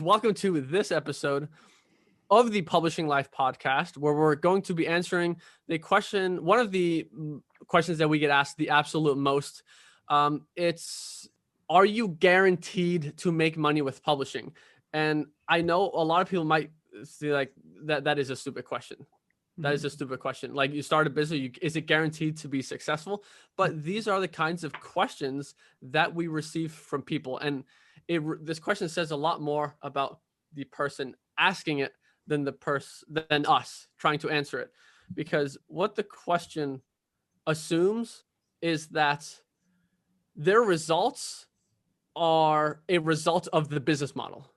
Welcome to this episode of the Publishing Life podcast, where we're going to be answering one of the questions that we get asked the absolute most. It's, are you guaranteed to make money with publishing? And I know a lot of people might see like that is a stupid question. That is a stupid question. Like, you start a business, is it guaranteed to be successful? But these are the kinds of questions that we receive from people. And this question says a lot more about the person asking it than than us trying to answer it. Because what the question assumes is that their results are a result of the business model,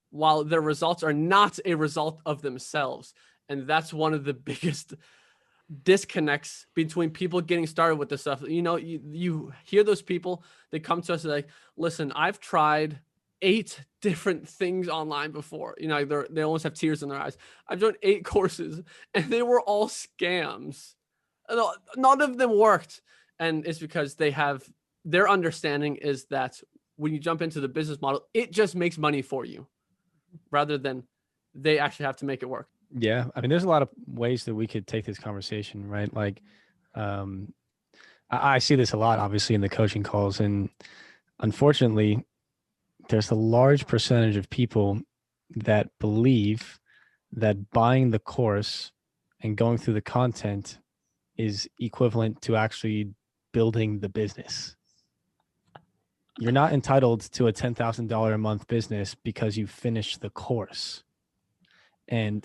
while their results are not a result of themselves. And that's one of the biggest disconnects between people getting started with this stuff. You hear those people, they come to us like, listen, I've tried 8 different things online before. They almost have tears in their eyes. I've done 8 courses and they were all scams. None of them worked. And it's because their understanding is that when you jump into the business model, it just makes money for you rather than they actually have to make it work. Yeah. I mean, there's a lot of ways that we could take this conversation, right? Like, I see this a lot, obviously, in the coaching calls. And unfortunately, there's a large percentage of people that believe that buying the course and going through the content is equivalent to actually building the business. You're not entitled to a $10,000 a month business because you finished the course. And,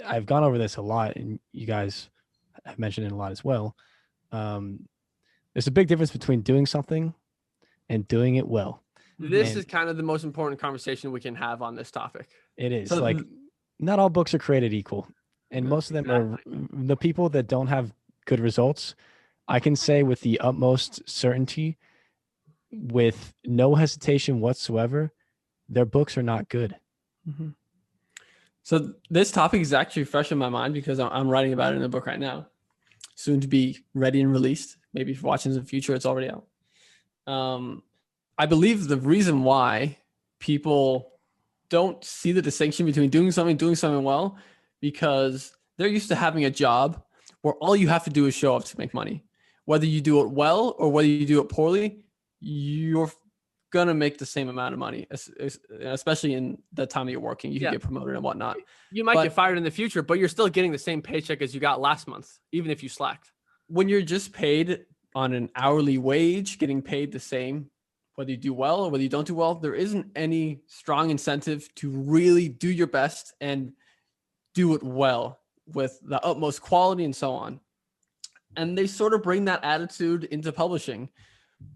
I've gone over this a lot, and you guys have mentioned it a lot as well. There's a big difference between doing something and doing it well. This is kind of the most important conversation we can have on this topic. It is. So, not all books are created equal. And most of them are the people that don't have good results. I can say with the utmost certainty, with no hesitation whatsoever, their books are not good. So this topic is actually fresh in my mind because I'm writing about it in a book right now, soon to be ready and released. Maybe if you're watching in the future, it's already out. I believe the reason why people don't see the distinction between doing something well, because they're used to having a job where all you have to do is show up to make money. Whether you do it well or whether you do it poorly, you're gonna make the same amount of money, especially in the time that you're working. You can get promoted and whatnot. You might get fired in the future, but you're still getting the same paycheck as you got last month, even if you slacked. When you're just paid on an hourly wage, getting paid the same, whether you do well or whether you don't do well, there isn't any strong incentive to really do your best and do it well with the utmost quality and so on. And they sort of bring that attitude into publishing,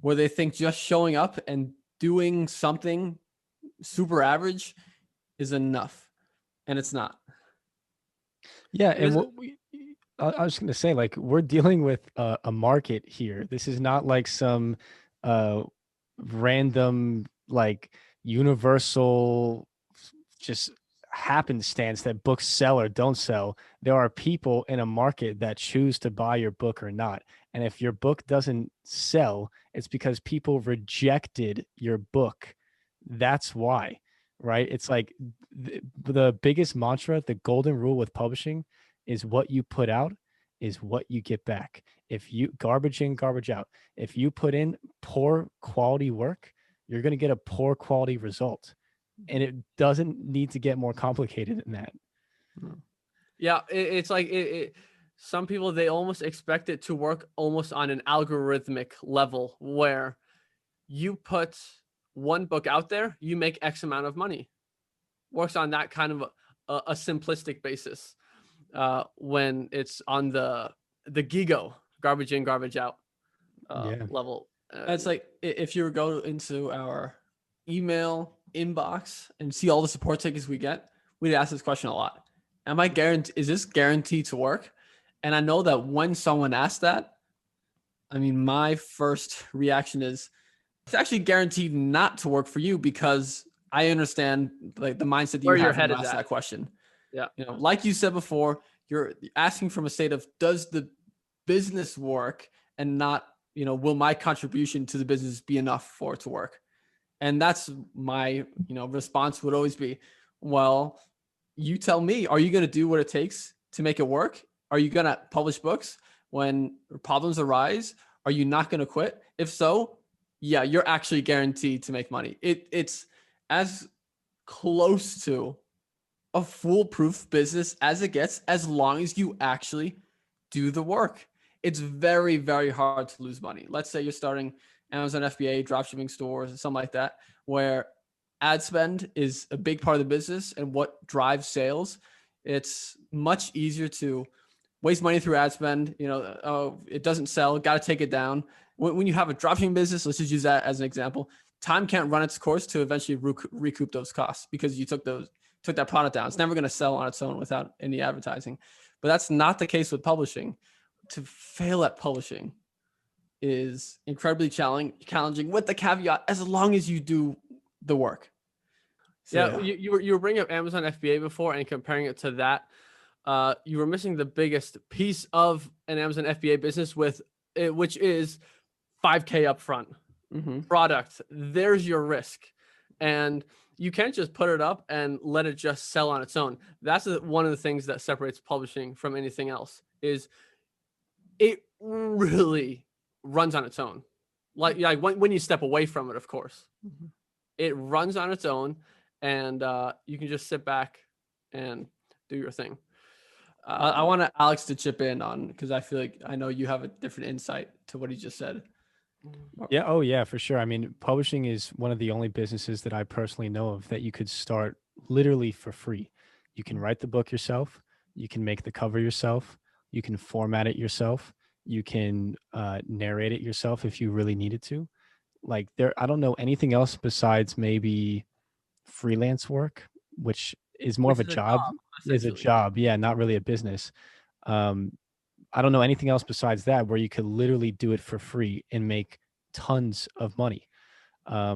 where they think just showing up and doing something super average is enough, and it's not. Yeah, and I was going to say, like, we're dealing with a market here. This is not like some random, like, universal just happenstance that books sell or don't sell. There are people in a market that choose to buy your book or not. And if your book doesn't sell, it's because people rejected your book. That's why, right? It's like the biggest mantra, the golden rule with publishing is what you put out is what you get back. If you garbage in, garbage out. If you put in poor quality work, you're going to get a poor quality result. And it doesn't need to get more complicated than that. Yeah, it's like some people, they almost expect it to work almost on an algorithmic level, where you put one book out there, you make X amount of money. Works on that kind of a simplistic basis. When it's on the GIGO, garbage in, garbage out level. It's like if you go into our email inbox and see all the support tickets we get, we'd ask this question a lot. Is this guaranteed to work? And I know that when someone asks that, I mean, my first reaction is, it's actually guaranteed not to work for you, because I understand like the mindset that you have when you ask that question. Yeah. Like you said before, you're asking from a state of, does the business work, and not, will my contribution to the business be enough for it to work? And that's my, response would always be, well, you tell me, are you going to do what it takes to make it work? Are you going to publish books when problems arise? Are you not going to quit? If so, yeah, you're actually guaranteed to make money. It's as close to a foolproof business as it gets, as long as you actually do the work. It's very, very hard to lose money. Let's say you're starting Amazon FBA, dropshipping stores, or something like that, where ad spend is a big part of the business and what drives sales. It's much easier to waste money through ad spend. It doesn't sell, got to take it down. When you have a dropshipping business, let's just use that as an example. Time can't run its course to eventually recoup those costs because you took that product down. It's never going to sell on its own without any advertising. But that's not the case with publishing. To fail at publishing is incredibly challenging with the caveat, as long as you do the work. So, yeah, you were bringing up Amazon FBA before and comparing it to that. You were missing the biggest piece of an Amazon FBA business which is $5,000 upfront. Product. There's your risk. And you can't just put it up and let it just sell on its own. That's one of the things that separates publishing from anything else, is it really runs on its own. Like when you step away from it, of course, it runs on its own, and you can just sit back and do your thing. I want Alex to chip in on, because I feel like I know you have a different insight to what he just said. Yeah. Oh, yeah, for sure. I mean, publishing is one of the only businesses that I personally know of that you could start literally for free. You can write the book yourself. You can make the cover yourself. You can format it yourself. You can narrate it yourself if you really needed to. Like I don't know anything else besides maybe freelance work, which is more of a job. Is a job. Yeah. Not really a business. I don't know anything else besides that where you could literally do it for free and make tons of money. I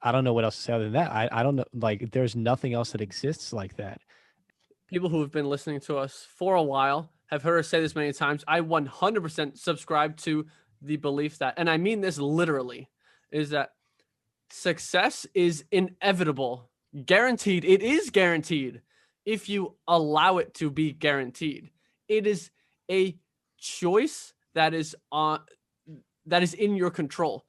don't know what else to say other than that. I don't know. Like, there's nothing else that exists like that. People who have been listening to us for a while have heard us say this many times. I 100% subscribe to the belief that, and I mean this literally, is that success is inevitable, guaranteed. It is guaranteed if you allow it to be guaranteed. It is a choice that is in your control.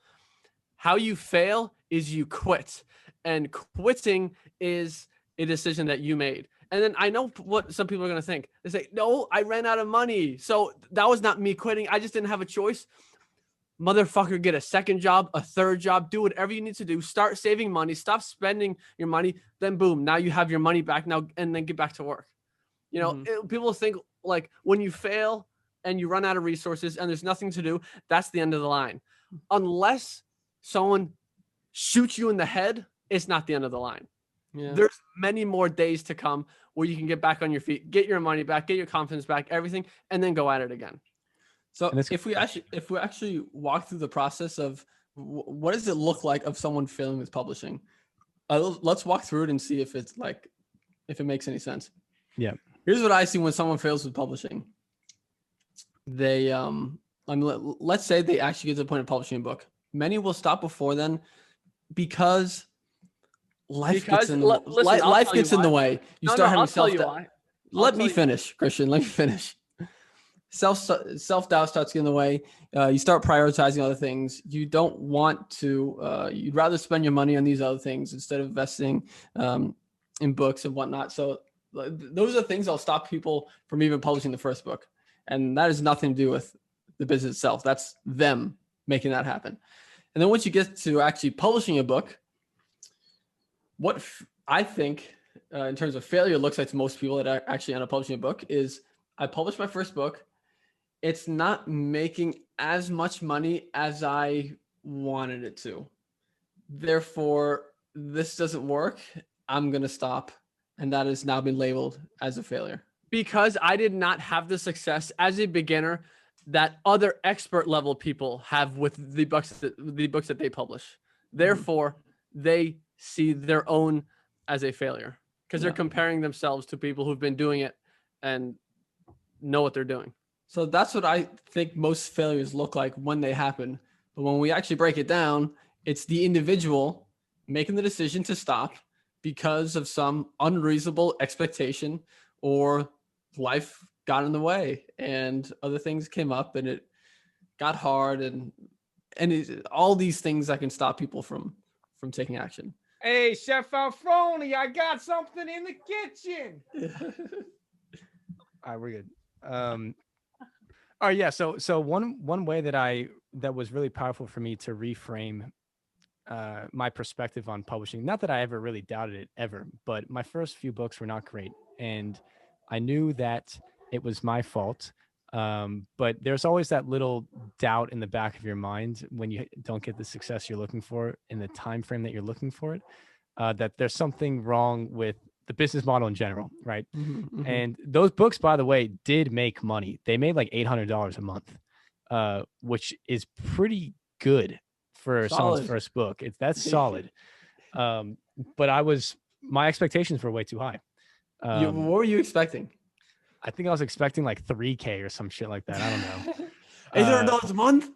How you fail is you quit, and quitting is a decision that you made. And then I know what some people are going to think. They say, no, I ran out of money, so that was not me quitting. I just didn't have a choice. Motherfucker, get a second job, a third job, do whatever you need to do. Start saving money, stop spending your money. Then boom, now you have your money back now, and then get back to work. People think like when you fail and you run out of resources and there's nothing to do, that's the end of the line. Unless someone shoots you in the head, it's not the end of the line. Yeah. There's many more days to come where you can get back on your feet, get your money back, get your confidence back, everything, and then go at it again. So if we actually walk through the process of what does it look like of someone failing with publishing, let's walk through it and see if it makes any sense. Yeah. Here's what I see when someone fails with publishing. They let's say they actually get to the point of publishing a book. Many will stop before then because life gets in the way. You start having self-doubt. Let me finish, Christian. Let me finish. Self-doubt starts getting in the way. You start prioritizing other things. You don't want to, you'd rather spend your money on these other things instead of investing in books and whatnot. So those are things that'll stop people from even publishing the first book. And that has nothing to do with the business itself. That's them making that happen. And then once you get to actually publishing a book, what I think in terms of failure looks like to most people that actually end up publishing a book is I published my first book. It's not making as much money as I wanted it to. Therefore, this doesn't work. I'm going to stop. And that has now been labeled as a failure. Because I did not have the success as a beginner that other expert level people have with the books that they publish. Therefore, they see their own as a failure because they're comparing themselves to people who've been doing it and know what they're doing. So that's what I think most failures look like when they happen. But when we actually break it down, It's the individual making the decision to stop because of some unreasonable expectation, or life got in the way and other things came up and it got hard, and all these things that can stop people from taking action. Hey, Chef Alfroni, I got something in the kitchen. All right, we're good. All right, yeah. So one way that was really powerful for me to reframe my perspective on publishing. Not that I ever really doubted it ever, but my first few books were not great, and I knew that it was my fault. But there's always that little doubt in the back of your mind when you don't get the success you're looking for in the time frame that you're looking for it. That there's something wrong with the business model in general, right? Mm-hmm, mm-hmm. And those books, by the way, did make money. They made like $800 a month, which is pretty good for someone's first book. That's solid. But my expectations were way too high. What were you expecting? I think I was expecting like 3K or some shit like that. I don't know. $800 a month?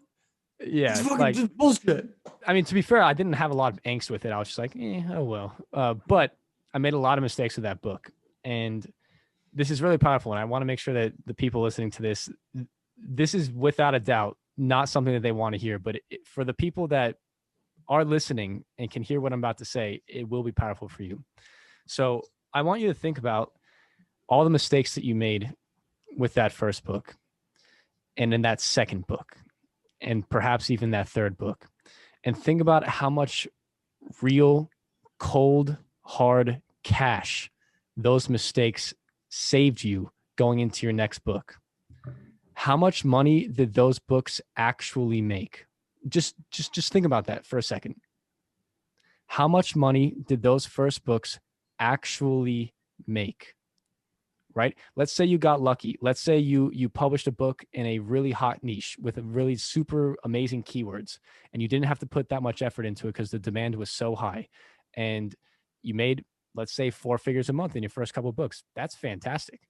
Yeah, it's fucking just bullshit. I mean, to be fair, I didn't have a lot of angst with it. I was just like, oh well. But I made a lot of mistakes with that book, and this is really powerful. And I want to make sure that the people listening to this is without a doubt not something that they want to hear. But for the people that are listening and can hear what I'm about to say, it will be powerful for you. So I want you to think about all the mistakes that you made with that first book, and in that second book, and perhaps even that third book, and think about how much real, cold, hard cash those mistakes saved you going into your next book. How much money did those books actually make? Just think about that for a second. How much money did those first books actually make? Right? Let's say you got lucky. Let's say you published a book in a really hot niche with a really super amazing keywords, and you didn't have to put that much effort into it because the demand was so high, and you made, let's say, 4 figures a month in your first couple of books. That's fantastic.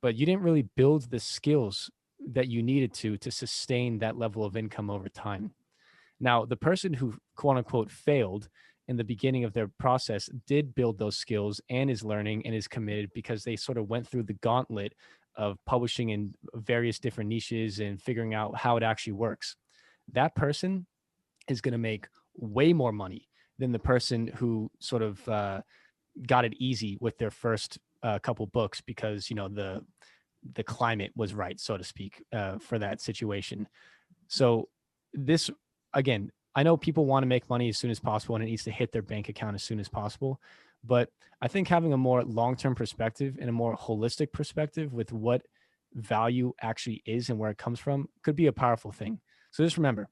But you didn't really build the skills that you needed to sustain that level of income over time. Now, the person who quote unquote failed in the beginning of their process did build those skills and is learning and is committed because they sort of went through the gauntlet of publishing in various different niches and figuring out how it actually works. That person is going to make way more money than the person who sort of got it easy with their first couple books because, the climate was right, so to speak, for that situation. So this, again, I know people want to make money as soon as possible and it needs to hit their bank account as soon as possible. But I think having a more long-term perspective and a more holistic perspective with what value actually is and where it comes from could be a powerful thing. So just remember,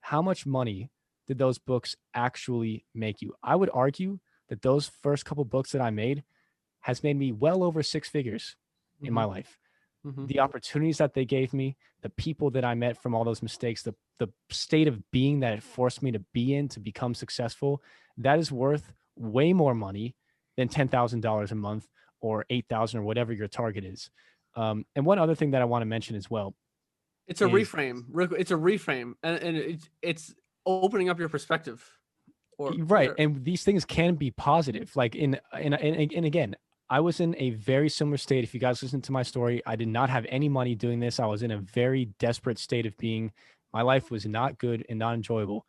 how much money did those books actually make you? I would argue that those first couple books that I made has made me well over 6 figures in my life. Mm-hmm. The opportunities that they gave me, the people that I met from all those mistakes, the state of being that it forced me to be in to become successful, that is worth way more money than $10,000 a month or $8,000 or whatever your target is. And one other thing that I want to mention as well. It's a reframe. It's a reframe. And it's opening up your perspective. Right. And these things can be positive. Like and again, I was in a very similar state. If you guys listen to my story, I did not have any money doing this. I was in a very desperate state of being. My life was not good and not enjoyable.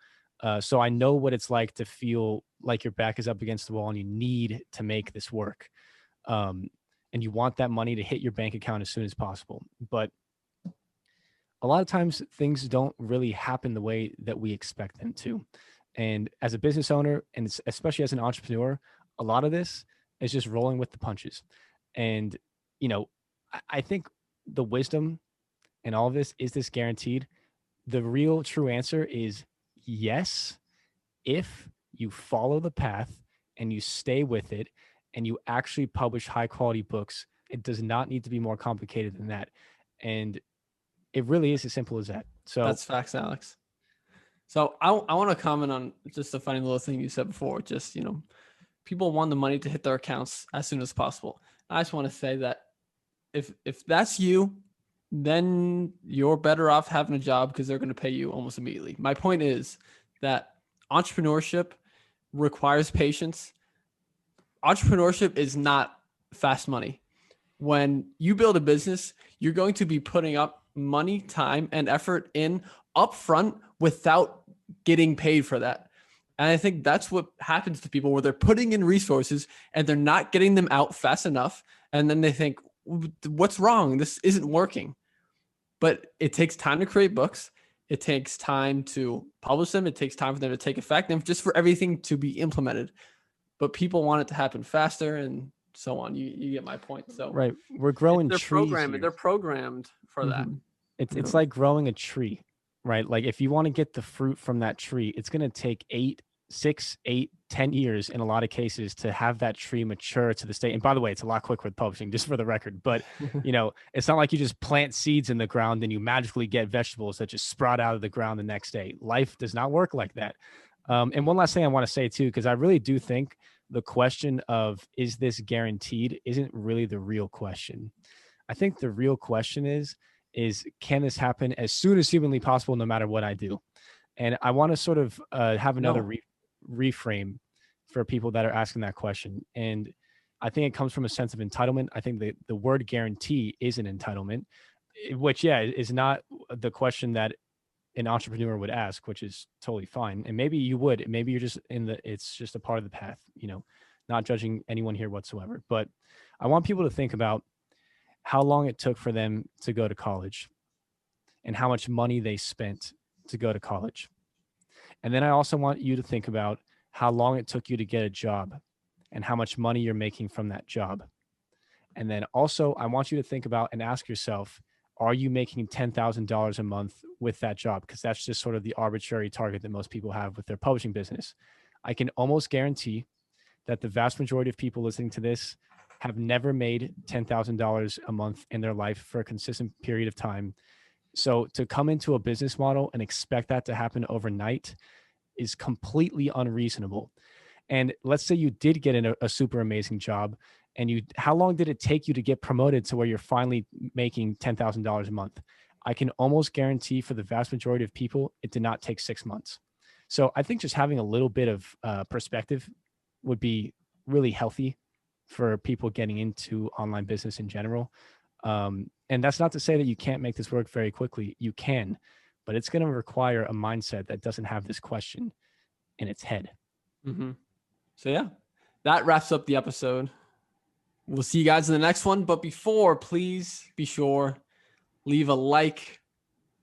So I know what it's like to feel like your back is up against the wall and you need to make this work. And you want that money to hit your bank account as soon as possible. But a lot of times things don't really happen the way that we expect them to. And as a business owner, and especially as an entrepreneur, a lot of this is just rolling with the punches. And, I think the wisdom in all of this, is this guaranteed? The real true answer is yes, if you follow the path and you stay with it and you actually publish high quality books. It does not need to be more complicated than that. And it really is as simple as that. So that's facts, Alex. So I want to comment on just a funny little thing you said before. Just, people want the money to hit their accounts as soon as possible. I just want to say that if that's you, then you're better off having a job because they're going to pay you almost immediately. My point is that entrepreneurship requires patience. Entrepreneurship is not fast money. When you build a business, you're going to be putting up money, time, and effort in upfront without getting paid for that. And I think that's what happens to people, where they're putting in resources and they're not getting them out fast enough. And then they think, what's wrong? This isn't working. But it takes time to create books. It takes time to publish them. It takes time for them to take effect and just for everything to be implemented. But people want it to happen faster and so on. You get my point. So right, we're growing they're trees programmed. here. They're programmed for that. It's like growing a tree, right? Like if you want to get the fruit from that tree, it's going to take 6, 8, 10 years in a lot of cases to have that tree mature to the state. And by the way, it's a lot quicker with publishing, just for the record. But it's not like you just plant seeds in the ground and you magically get vegetables that just sprout out of the ground the next day. Life does not work like that. And one last thing I want to say too, because I really do think the question of, is this guaranteed, isn't really the real question. I think the real question is can this happen as soon as humanly possible, no matter what I do? And I want to sort of have another reframe for people that are asking that question. And I think it comes from a sense of entitlement. I think the word guarantee is an entitlement, which, is not the question that an entrepreneur would ask, which is totally fine. And maybe you would, maybe you're just it's just a part of the path, not judging anyone here whatsoever. But I want people to think about how long it took for them to go to college and how much money they spent to go to college. And then I also want you to think about how long it took you to get a job and how much money you're making from that job. And then also I want you to think about and ask yourself, are you making $10,000 a month with that job? Because that's just sort of the arbitrary target that most people have with their publishing business. I can almost guarantee that the vast majority of people listening to this have never made $10,000 a month in their life for a consistent period of time. So to come into a business model and expect that to happen overnight is completely unreasonable. And let's say you did get in a super amazing job, and how long did it take you to get promoted to where you're finally making $10,000 a month? I can almost guarantee for the vast majority of people, it did not take 6 months. So I think just having a little bit of perspective would be really healthy for people getting into online business in general. And that's not to say that you can't make this work very quickly. You can, but it's going to require a mindset that doesn't have this question in its head. Mm-hmm. So that wraps up the episode. We'll see you guys in the next one. But before, please be sure, leave a like.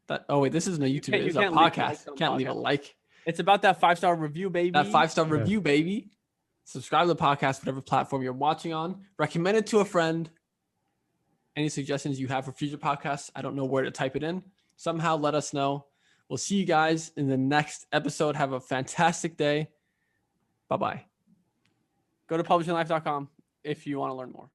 This isn't a YouTube video. It's a podcast. Can't leave a like. It's about that 5-star review, baby. That 5-star review, baby. Subscribe to the podcast, whatever platform you're watching on. Recommend it to a friend. Any suggestions you have for future podcasts, I don't know where to type it in. Somehow let us know. We'll see you guys in the next episode. Have a fantastic day. Bye-bye. Go to publishinglife.com if you want to learn more.